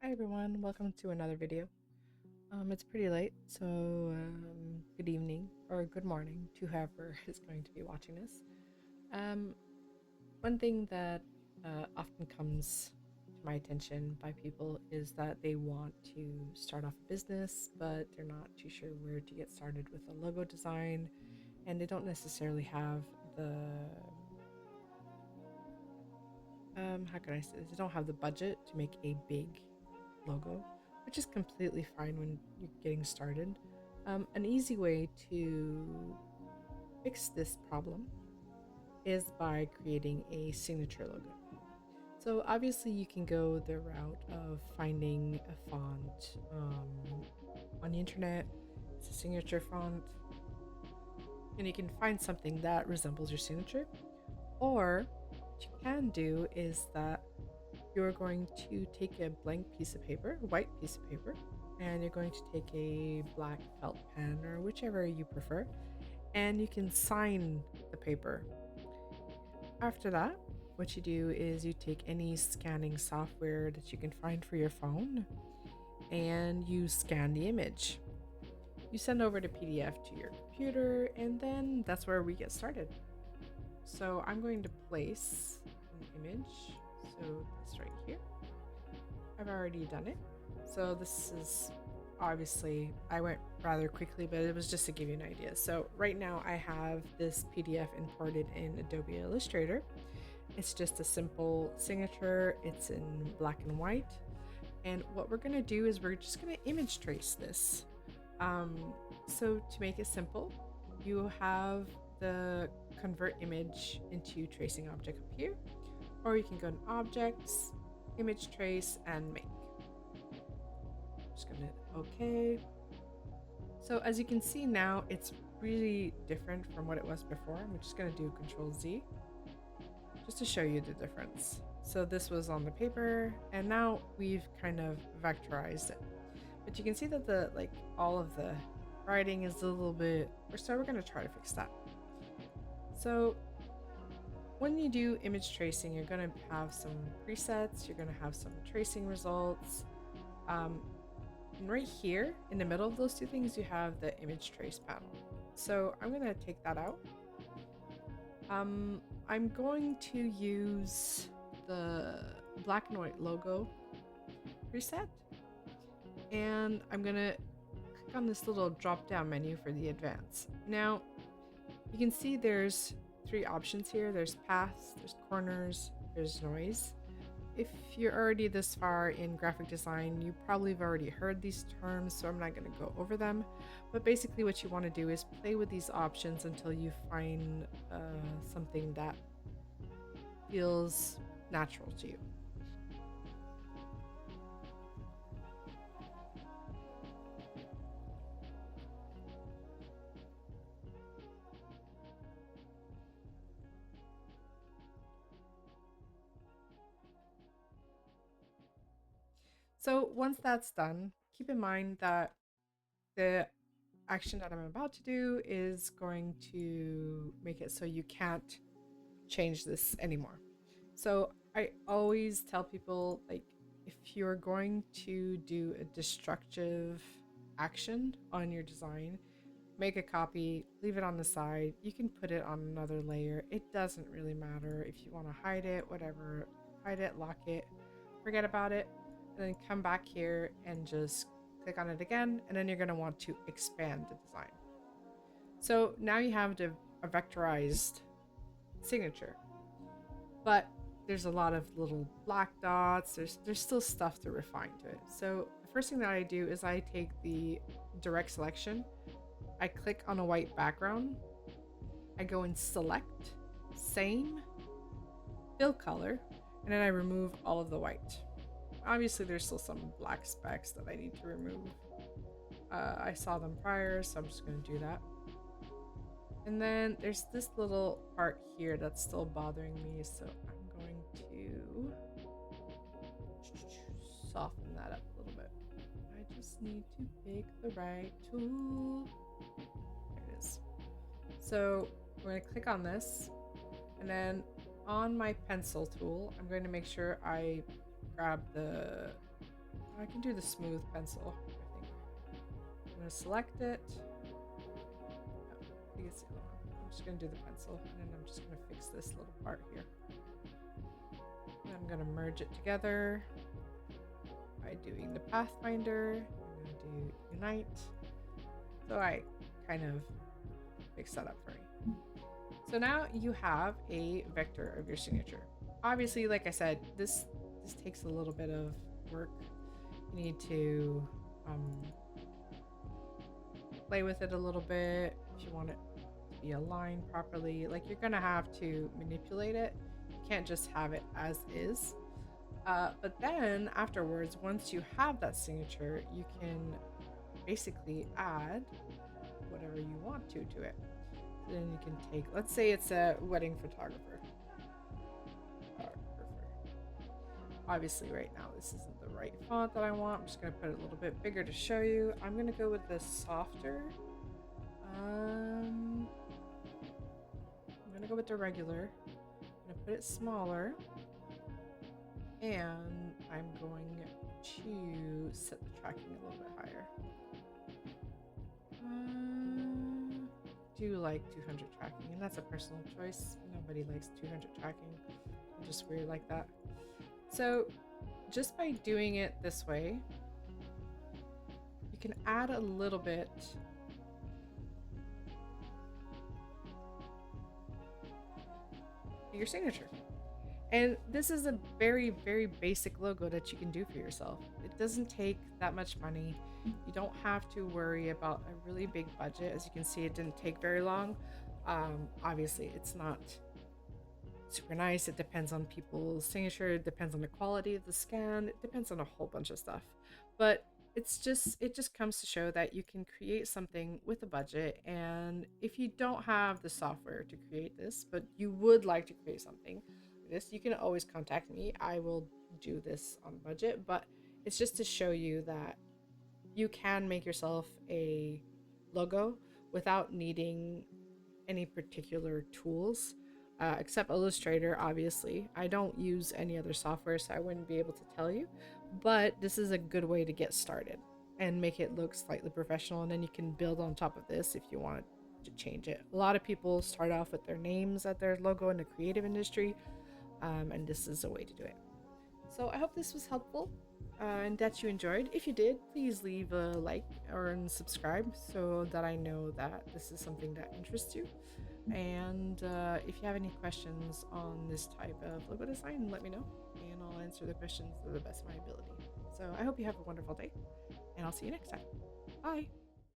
Hi everyone, welcome to another video. It's pretty late, so good evening or good morning to whoever is going to be watching this. Um, One thing that often comes to my attention by people is that they want to start off a business, but they're not too sure where to get started with a logo design, and they don't necessarily have the how can I say this? They don't have the budget to make a big logo, which is completely fine when you're getting started. An easy way to fix this problem is by creating a signature logo. So obviously you can go the route of finding a font on the internet. It's a signature font, and you can find something that resembles your signature. Or what you can do is that you're going to take a blank piece of paper, a white piece of paper, and you're going to take a black felt pen or whichever you prefer, and you can sign the paper. After that, what you do is you take any scanning software that you can find for your phone and you scan the image. You send over the PDF to your computer, and then that's where we get started. So I'm going to place an image. So this right here. I've already done it. So this is obviously, I went rather quickly, but it was just to give you an idea. So right now I have this PDF imported in Adobe Illustrator. It's just a simple signature. It's in black and white. And what we're gonna do is we're just gonna image trace this. Um, so to make it simple, you have the convert image into tracing object up here, or you can go to objects, image trace, and make. Just gonna hit OK. So as you can see now, it's really different from what it was before. I'm just gonna do Control Z just to show you the difference. So this was on the paper, and now we've kind of vectorized it. But you can see that the all of the writing is a little bit, so we're gonna try to fix that. So when you do image tracing, you're gonna have some presets, you're gonna have some tracing results. And right here in the middle of those two things, you have the image trace panel. So I'm gonna take that out. I'm going to use the black and white logo preset, and I'm gonna click on this little drop down menu for the advanced. Now you can see there's three options here. There's paths, there's corners, there's noise. If you're already this far in graphic design, you probably have already heard these terms, so I'm not going to go over them. But basically what you want to do is play with these options until you find something that feels natural to you. So once that's done, keep in mind that the action that I'm about to do is going to make it so you can't change this anymore. So I always tell people, like, if you're going to do a destructive action on your design, make a copy, leave it on the side. You can put it on another layer. It doesn't really matter if you want to hide it, whatever. Hide it, lock it, forget about it, and then come back here and just click on it again. And then you're going to want to expand the design. So now you have a vectorized signature, but there's a lot of little black dots. There's still stuff to refine to it. So the first thing that I do is I take the direct selection. I click on a white background. I go and select same, fill color, and then I remove all of the white. Obviously there's still some black specks that I need to remove. I saw them prior, so I'm just going to do that. And then there's this little part here that's still bothering me, so I'm going to soften that up a little bit. I just need to pick the right tool. There it is. So we're going to click on this, and then on my pencil tool, I'm going to make sure I grab the, I can do the smooth pencil, I think. I'm going to select it. No, I think it's the other one. I'm just going to do the pencil, and then I'm just going to fix this little part here. And I'm going to merge it together by doing the Pathfinder. I'm going to do Unite. So I kind of fix that up for you. So now you have a vector of your signature. Obviously, like I said, this takes a little bit of work. You need to play with it a little bit if you want it to be aligned properly. Like, you're gonna have to manipulate it. You can't just have it as is. But then afterwards, once you have that signature, you can basically add whatever you want to it. So then you can take, let's say it's a wedding photographer. Obviously right now this isn't the right font that I want. I'm just going to put it a little bit bigger to show you. I'm going to go with the softer. I'm going to go with the regular. I'm going to put it smaller. And I'm going to set the tracking a little bit higher. I do like 200 tracking, and that's a personal choice. Nobody likes 200 tracking. I'm just weird like that. So just by doing it this way, you can add a little bit to your signature. And this is a very, very basic logo that you can do for yourself. It doesn't take that much money. You don't have to worry about a really big budget. As you can see, it didn't take very long. Obviously, it's not super nice. It depends on people's signature. It depends on the quality of the scan. It depends on a whole bunch of stuff. But it just comes to show that you can create something with a budget. And if you don't have the software to create this, but you would like to create something like this, you can always contact me. I will do this on budget, but it's just to show you that you can make yourself a logo without needing any particular tools, except Illustrator, obviously. I don't use any other software, so I wouldn't be able to tell you, but this is a good way to get started and make it look slightly professional, and then you can build on top of this if you want to change it. A lot of people start off with their names at their logo in the creative industry, and this is a way to do it. So I hope this was helpful and that you enjoyed. If you did, please leave a like or subscribe so that I know that this is something that interests you. And if you have any questions on this type of logo design, let me know and I'll answer the questions to the best of my ability. So I hope you have a wonderful day, and I'll see you next time. Bye.